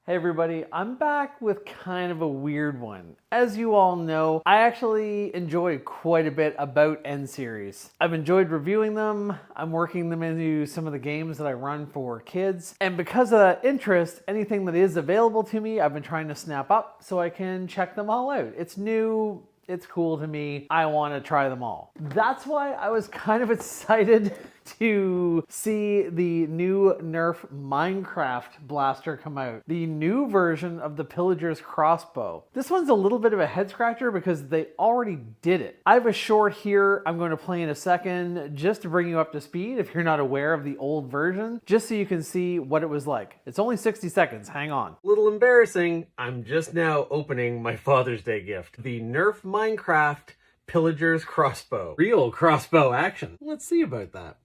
Hey everybody, I'm back with kind of a weird one. As you all know, I actually enjoy quite a bit about N series. I've enjoyed reviewing them, I'm working them into some of the games that I run for kids, and because of that interest, anything that is available to me, I've been trying to snap up so I can check them all out. It's new, it's cool to me, I want to try them all. That's why I was kind of excited to see the new Nerf Minecraft blaster come out. The new version of the Pillager's Crossbow. This one's a little bit of a head scratcher because they already did it. I have a short here I'm going to play in a second just to bring you up to speed if you're not aware of the old version, just so you can see what it was like. It's only 60 seconds, hang on. Little embarrassing, I'm just now opening my Father's Day gift. The Nerf Minecraft Pillager's Crossbow. Real crossbow action. Let's see about that.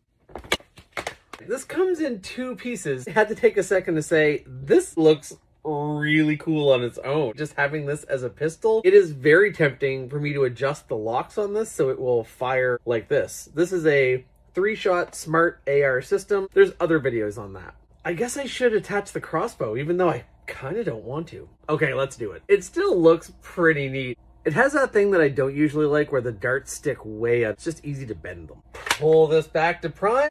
This comes in two pieces. I had to take a second to say, this looks really cool on its own. Just having this as a pistol, it is very tempting for me to adjust the locks on this so it will fire like this. This is a 3-shot smart AR system. There's other videos on that. I guess I should attach the crossbow, even though I kind of don't want to. Okay, let's do it. It still looks pretty neat. It has that thing that I don't usually like where the darts stick way up. It's just easy to bend them. Pull this back to prime.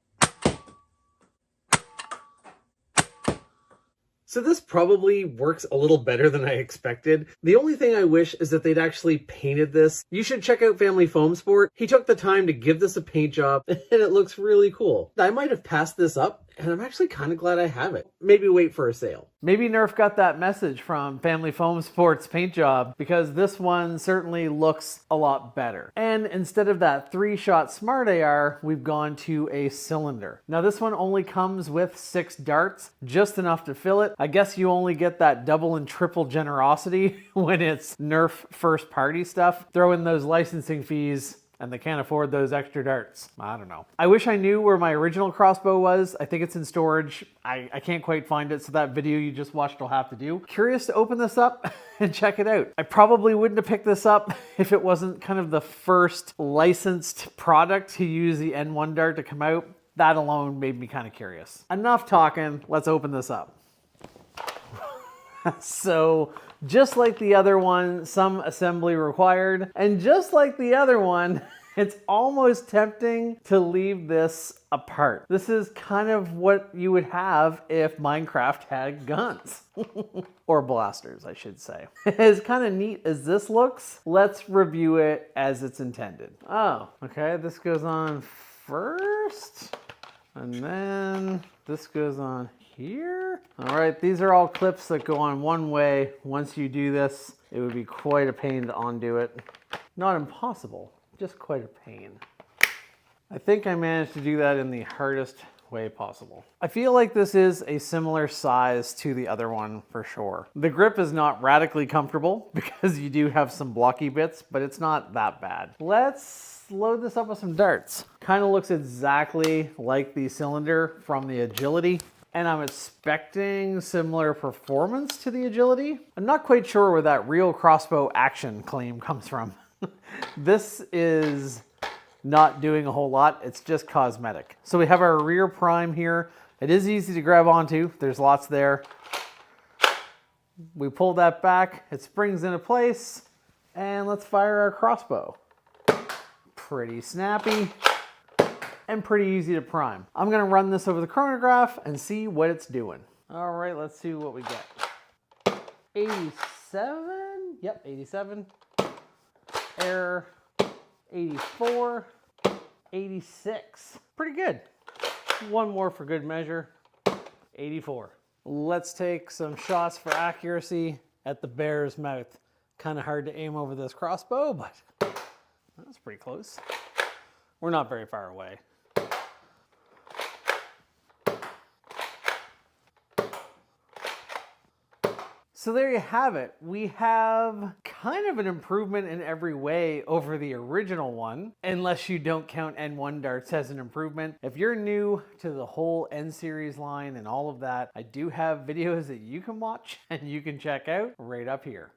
So this probably works a little better than I expected. The only thing I wish is that they'd actually painted this. You should check out Family Foam Sport. He took the time to give this a paint job and it looks really cool. I might have passed this up and I'm actually kind of glad I have it. Maybe wait for a sale. Maybe Nerf got that message from Family Foam Sports paint job because this one certainly looks a lot better. And instead of that 3-shot smart AR, we've gone to a cylinder. Now this one only comes with 6 darts, just enough to fill it. I guess you only get that double and triple generosity when it's Nerf first party stuff. Throw in those licensing fees and they can't afford those extra darts. I don't know. I wish I knew where my original crossbow was. I think it's in storage. I can't quite find it, so that video you just watched will have to do. Curious to open this up and check it out. I probably wouldn't have picked this up if it wasn't kind of the first licensed product to use the N1 dart to come out. That alone made me kind of curious. Enough talking, let's open this up. So, just like the other one, some assembly required. And just like the other one, it's almost tempting to leave this apart. This is kind of what you would have if Minecraft had guns. Or blasters, I should say. As kind of neat as this looks, let's review it as it's intended. Oh, okay, this goes on first. And then this goes on here. All right, these are all clips that go on one way. Once you do this, it would be quite a pain to undo it. Not impossible, just quite a pain. I think I managed to do that in the hardest way possible. I feel like this is a similar size to the other one for sure. The grip is not radically comfortable because you do have some blocky bits, but it's not that bad. Let's load this up with some darts. Kind of looks exactly like the cylinder from the Agility. And I'm expecting similar performance to the Agility. I'm not quite sure where that real crossbow action claim comes from. This is not doing a whole lot, it's just cosmetic. So we have our rear prime here. It is easy to grab onto, there's lots there. We pull that back, it springs into place, and let's fire our crossbow. Pretty snappy. And pretty easy to prime. I'm gonna run this over the chronograph and see what it's doing. All right, let's see what we get. 87, yep, 87. Error, 84, 86. Pretty good. One more for good measure, 84. Let's take some shots for accuracy at the bear's mouth. Kind of hard to aim over this crossbow, but that's pretty close. We're not very far away. So there you have it. We have kind of an improvement in every way over the original one, unless you don't count N1 darts as an improvement. If you're new to the whole N series line and all of that, I do have videos that you can watch and you can check out right up here.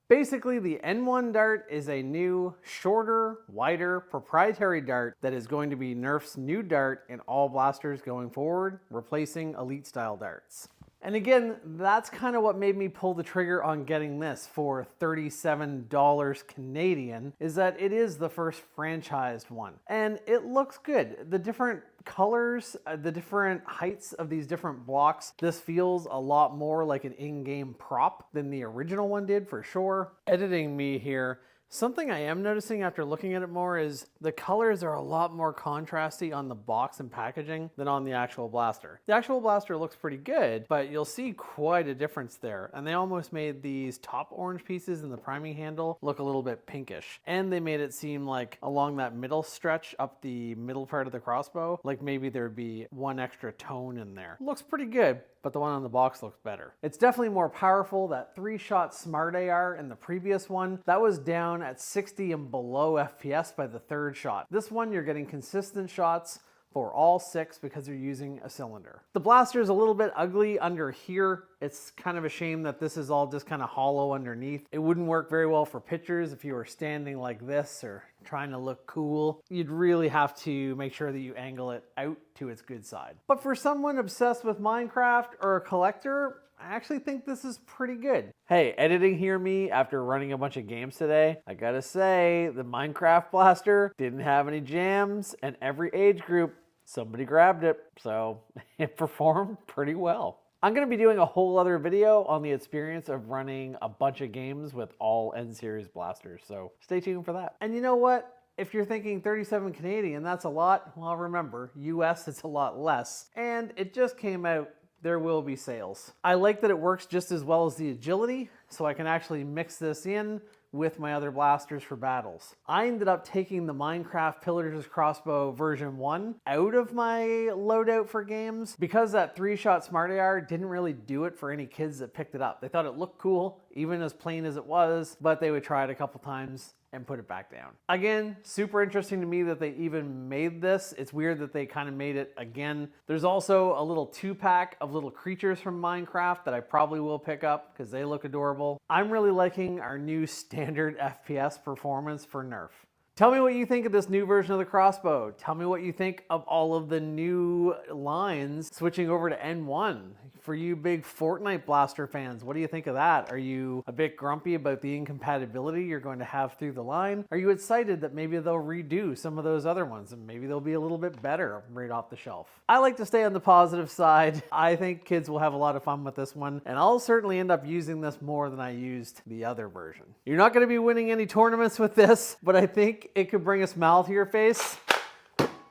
Basically, the N1 dart is a new, shorter, wider, proprietary dart that is going to be Nerf's new dart in all blasters going forward, replacing Elite style darts. And again, that's kind of what made me pull the trigger on getting this for $37 Canadian, is that it is the first franchised one. And it looks good. The different colors, the different heights of these different blocks, this feels a lot more like an in-game prop than the original one did for sure. Editing me here, something I am noticing after looking at it more is the colors are a lot more contrasty on the box and packaging than on the actual blaster. The actual blaster looks pretty good, but you'll see quite a difference there. And they almost made these top orange pieces in the priming handle look a little bit pinkish. And they made it seem like along that middle stretch up the middle part of the crossbow, like maybe there'd be one extra tone in there. Looks pretty good, but the one on the box looks better. It's definitely more powerful. That 3-shot smart AR in the previous one, that was down at 60 and below FPS by the 3rd shot. This one, you're getting consistent shots for all 6 because you're using a cylinder. The blaster is a little bit ugly under here. It's kind of a shame that this is all just kind of hollow underneath. It wouldn't work very well for pictures if you were standing like this or trying to look cool. You'd really have to make sure that you angle it out to its good side. But for someone obsessed with Minecraft or a collector, I actually think this is pretty good. Hey, editing here me after running a bunch of games today, I gotta say, the Minecraft blaster didn't have any jams, and every age group, somebody grabbed it, so it performed pretty well. I'm gonna be doing a whole other video on the experience of running a bunch of games with all N-Series blasters, so stay tuned for that. And you know what? If you're thinking 37 Canadian, that's a lot, well remember, US it's a lot less, and it just came out. There will be sales. I like that it works just as well as the agility, so I can actually mix this in with my other blasters for battles. I ended up taking the Minecraft Pillager's Crossbow version 1 out of my loadout for games because that 3-shot smart AR didn't really do it for any kids that picked it up. They thought it looked cool, even as plain as it was, but they would try it a couple times and put it back down. Again, super interesting to me that they even made this. It's weird that they kind of made it again. There's also a little 2-pack of little creatures from Minecraft that I probably will pick up because they look adorable. I'm really liking our new standard FPS performance for Nerf. Tell me what you think of this new version of the crossbow. Tell me what you think of all of the new lines switching over to N1. For you big Fortnite blaster fans, what do you think of that? Are you a bit grumpy about the incompatibility you're going to have through the line? Are you excited that maybe they'll redo some of those other ones and maybe they'll be a little bit better right off the shelf? I like to stay on the positive side. I think kids will have a lot of fun with this one, and I'll certainly end up using this more than I used the other version. You're not going to be winning any tournaments with this, but I think it could bring a smile to your face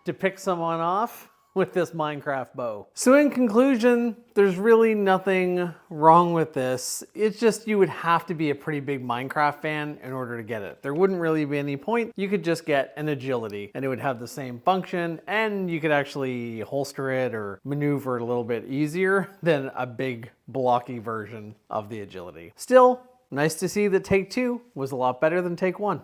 to pick someone off with this Minecraft bow. So in conclusion, there's really nothing wrong with this. It's just you would have to be a pretty big Minecraft fan in order to get it. There wouldn't really be any point. You could just get an agility and it would have the same function, and you could actually holster it or maneuver it a little bit easier than a big blocky version of the agility. Still, nice to see that Take 2 was a lot better than Take 1.